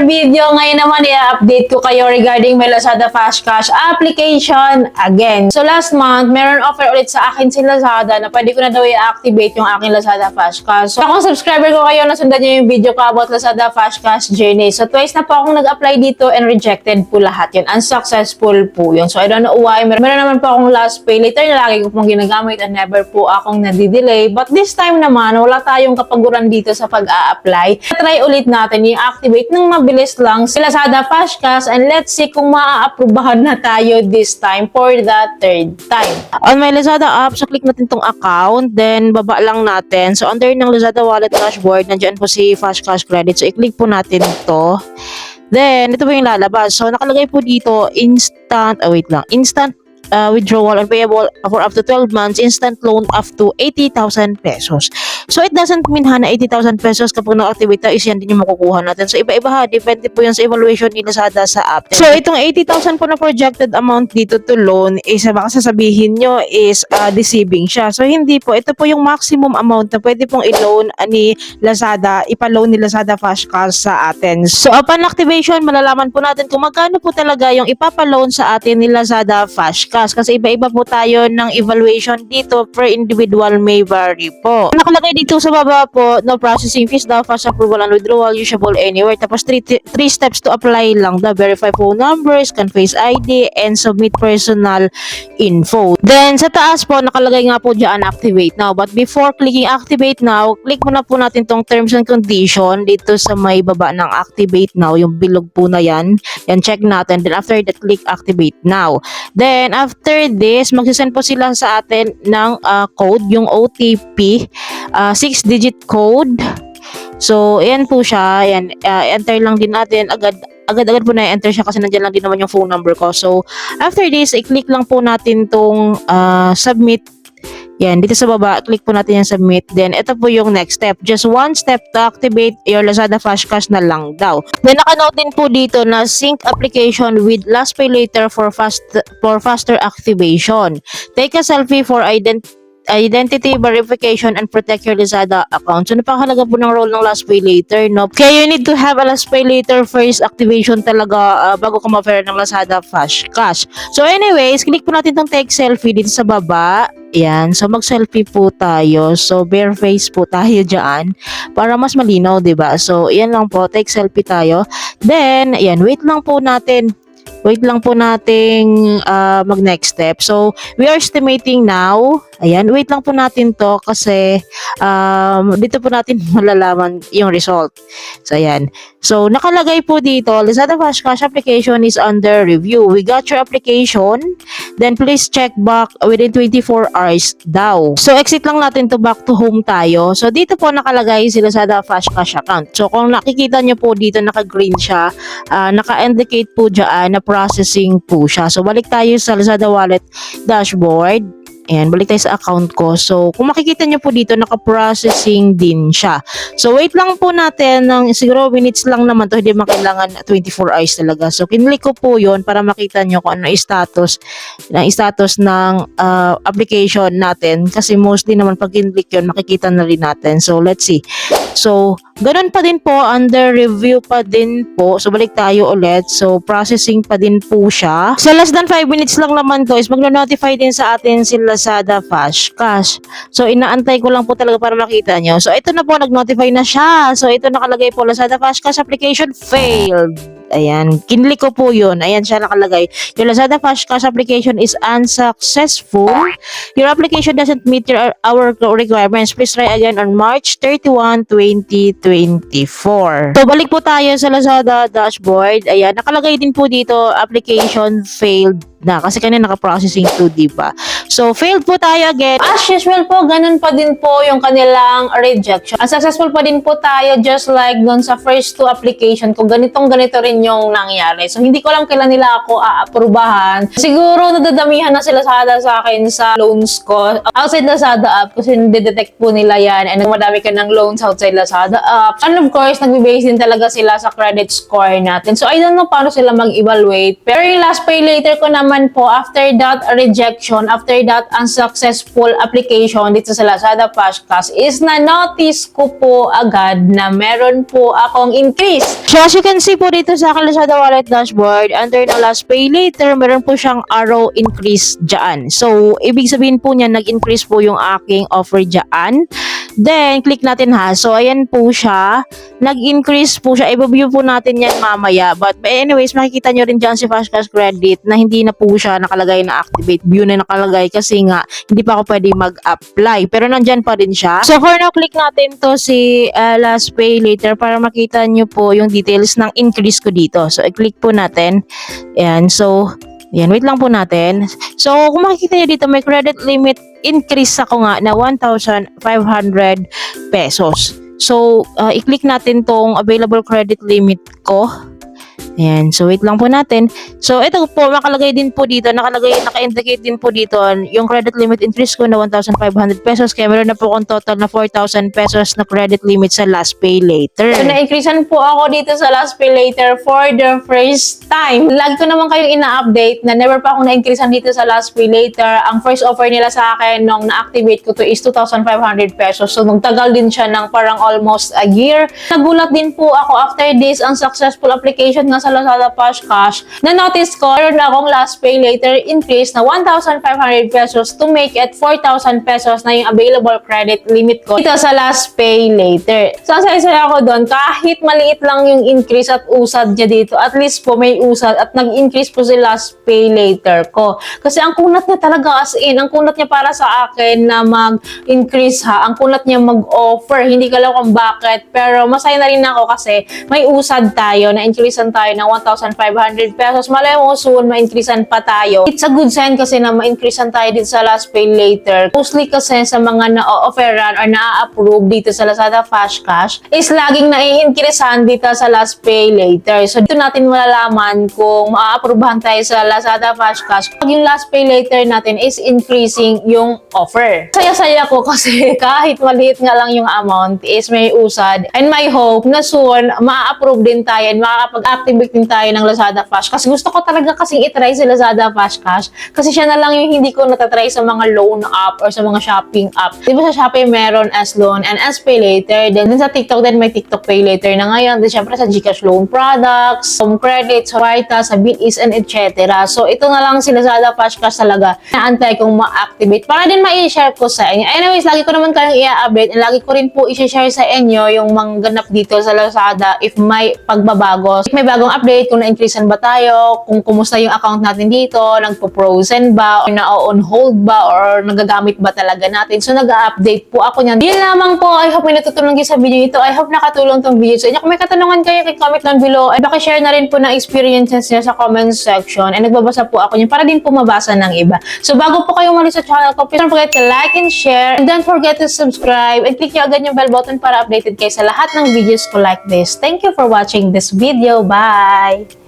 video, ngayon naman i-update ko kayo regarding my Lazada Fast Cash application again. So last month, meron offer ulit sa akin si Lazada na pwede ko na daw i-activate yung aking Lazada Fast Cash. So kung subscriber ko kayo, nasundan nyo yung video ko about Lazada Fast Cash journey. So twice na po akong nag-apply dito and rejected po lahat yun. Unsuccessful po yun. So I don't know why. Meron naman po akong last pay later na lagi ko pong ginagamit and never po akong nadidelay. But this time naman, wala tayong kapaguran dito sa pag-a-apply. Try ulit natin i-activate ng mabilis lang si Lazada Fast Cash and let's see kung maa-aprobahan na tayo this time for the third time. On my Lazada app, so click natin tong account, then baba lang natin. So under ng Lazada Wallet Dashboard, nandiyan po si Fast Cash Credit. So i-click po natin to. Then ito po yung lalabas. So nakalagay po dito instant withdrawal and payable for up to 12 months, instant loan up to 80,000 pesos. So it doesn't mean na 80,000 pesos kapag na-activate na is yan din yung makukuha natin. So iba-iba ha, depende po yan sa evaluation ni Lazada sa app. So itong 80,000 po na projected amount dito to loan is baka sasabihin nyo is deceiving siya. So hindi po, ito po yung maximum amount na pwede pong i-loan ni Lazada, ipa-loan ni Lazada Fast Cash sa atin. So upon activation, malalaman po natin kung magkano po talaga yung ipapa-loan sa atin ni Lazada Fast Cash. Kasi iba-iba po tayo ng evaluation dito, per individual may vary po. Nakalagay dito sa baba po, no processing fees daw, fast approval and withdrawal, usable anywhere. Tapos 3 steps to apply lang daw, verify phone numbers, can face ID, and submit personal info. Then sa taas po, nakalagay nga po dyan, activate now. But before clicking activate now, click muna po natin tong terms and condition dito sa may baba ng activate now, yung bilog po na yan. Yan, check natin. Then after that, click activate now. Then after this, magsisend po sila sa atin ng code, yung OTP, 6-digit code. So, ayan po siya. Ayan, enter lang din natin. Agad-agad po na enter siya kasi nandiyan lang din naman yung phone number ko. So, after this, i-click lang po natin tong submit. Yan, dito sa baba, click po natin yung submit. Then, ito po yung next step. Just one step to activate your Lazada Fast Cash na lang daw. Then, nakanote din po dito na sync application with last pay later for faster activation. Take a selfie for identity verification and protect your Lazada account. So, napakahalaga po ng role ng last pay later, no? Kaya you need to have a last pay later first activation talaga bago ka ma-offer ng Lazada Fast Cash. So, anyways, click po natin tong take selfie dito sa baba. Yan. So, mag-selfie po tayo. So, bare face po tayo dyan para mas malinaw, diba? So, yan lang po. Take selfie tayo. Then, yan. Wait lang po natin mag-next step. So, we are estimating now. Ayan, wait lang po natin to kasi dito po natin malalaman yung result. So, ayan. So, nakalagay po dito, Lazada Fast Cash application is under review. We got your application. Then, please check back within 24 hours daw. So, exit lang natin to back to home tayo. So, dito po nakalagay si Lazada Fast Cash account. So, kung nakikita nyo po dito, naka-green siya, naka-indicate po dyan na processing po siya. So, balik tayo sa Lazada Wallet Dashboard. Ayan, balik tayo sa account ko. So, kung makikita nyo po dito, naka-processing din siya. So, wait lang po natin ng siguro minutes lang naman to. Hindi makailangan 24 hours talaga. So, kinlik ko po yun para makita nyo kung ano status ng application natin. Kasi mostly naman pag kinlik yun, makikita na rin natin. So, let's see. So, ganun pa din po, under review pa din po. So, balik tayo ulit. So, processing pa din po siya. Sa less than 5 minutes lang naman to is magno-notify din sa atin si Lazada Fast Cash. So, inaantay ko lang po talaga para makita nyo. So, ito na po, nag-notify na siya. So, ito nakalagay po, Lazada Fast Cash application failed. Ayan, kinlik ko po yun. Ayan siya nakalagay. Your Lazada Fast Cash application is unsuccessful. Your application doesn't meet our requirements. Please try again on March 31, 2024. So, balik po tayo sa Lazada Dashboard. Ayan, nakalagay din po dito, application failed na kasi kanina naka-processing to, diba? So, failed po tayo again. As usual po, ganun pa din po yung kanilang rejection. Unsuccessful pa din po tayo just like dun sa first two application ko. Ganito rin yung nangyari. So, hindi ko alam kailan nila ako aaprubahan. Siguro nadadamihan na sila sa akin sa loans ko. Outside Lazada app kasi nade-detect po nila yan and madami ka ng loans outside Lazada app. And of course, nagbe-base din talaga sila sa credit score natin. So, I don't know paano sila mag-evaluate. Pero yung last pay later ko naman naman po, after that rejection, after that unsuccessful application dito sa Lazada Flash Cash, is na-notice ko po agad na meron po akong increase. So as you can see po dito sa aking Lazada Wallet dashboard, under the last pay later, meron po siyang arrow increase dyan. So, ibig sabihin po niya, nag-increase po yung aking offer dyan. Then, click natin ha. So, ayan po siya. Nag-increase po siya. I-view po natin yan mamaya. But anyways, makikita nyo rin dyan si Fast Cash Credit na hindi na po siya nakalagay na activate. View na nakalagay kasi nga hindi pa ako pwede mag-apply. Pero nandyan pa rin siya. So, for now, click natin to si last pay later para makita nyo po yung details ng increase ko dito. So, i-click po natin. Ayan. So, yan, wait lang po natin. So, kung makikita nyo dito, may credit limit increase ako nga na 1,500 pesos. So, i-click natin tong available credit limit ko. Ayan, so wait lang po natin. So, ito po, nakalagay din po dito, naka-indicate din po dito yung credit limit increase ko na 1,500 pesos. Kaya meron na po akong total na 4,000 pesos na credit limit sa last pay later. So, na-increasean po ako dito sa last pay later for the first time. Lagi ko naman kayong ina-update na never pa akong na-increasean dito sa last pay later. Ang first offer nila sa akin nung na-activate ko to is 2,500 pesos. So, magtagal din siya ng parang almost a year. Nagulat din po ako after this unsuccessful application nga sa Lazada Flash Cash, na-notice ko, meron akong last pay later increase na 1,500 pesos to make it 4,000 pesos na yung available credit limit ko dito sa last pay later. So, ang saya-saya ako doon, kahit maliit lang yung increase at usad niya dito, at least po may usad at nag-increase po si last pay later ko. Kasi ang kunat niya talaga as in, ang kunat niya para sa akin na mag-increase ha, ang kunat niya mag-offer, hindi ko alam kung bakit, pero masaya na rin ako kasi may usad tayo, na-increasean tayo ng 1,500 pesos. Malay mo soon, ma-increasean pa tayo. It's a good sign kasi na ma-increasean tayo dito sa last pay later. Mostly kasi sa mga na-offeran or na-approve dito sa Lazada Flash Cash is laging na-i-increasean dito sa last pay later. So, dito natin malalaman kung ma-approvehan tayo sa Lazada Flash Cash pag yung last pay later natin is increasing yung offer. Saya-saya ko kasi kahit maliit nga lang yung amount is may usad. And my hope na soon, ma-approve din tayo and makakapag-activate din tayo ng Lazada Flash Cash. Gusto ko talaga kasing itry si Lazada Flash Cash kasi siya na lang yung hindi ko natatry sa mga loan app or sa mga shopping app. Di ba sa Shopee meron as loan and as pay later. Then sa TikTok din may TikTok pay later na ngayon. Then syempre sa GCash loan products, home credit, sa Warta, sa BitEase and etc. So ito na lang si Lazada Flash Cash talaga naantay kong ma-activate para din ma-share ko sa inyo. Anyways, lagi ko naman kayong i-update and lagi ko rin po i-share sa inyo yung mga ganap dito sa Lazada if may pagbabago. If may bagong update, kung na-increasean ba tayo, kung kumusta yung account natin dito, nagpo-frozen ba, or na-on hold ba, or nagagamit ba talaga natin. So, nag-update po ako niyan. Yun lamang po. I hope may natutulong kayo sa video ito. I hope nakatulong tong video sa inyo. Kung may katanungan kayo, comment down below. At baka-share na rin po ng experiences niya sa comment section. And nagbabasa po ako niyan para din po mabasa ng iba. So, bago po kayo umalis sa channel ko, please don't forget to like and share. And don't forget to subscribe. And click nyo agad yung bell button para updated kayo sa lahat ng videos ko like this. Thank you for watching this video. Bye!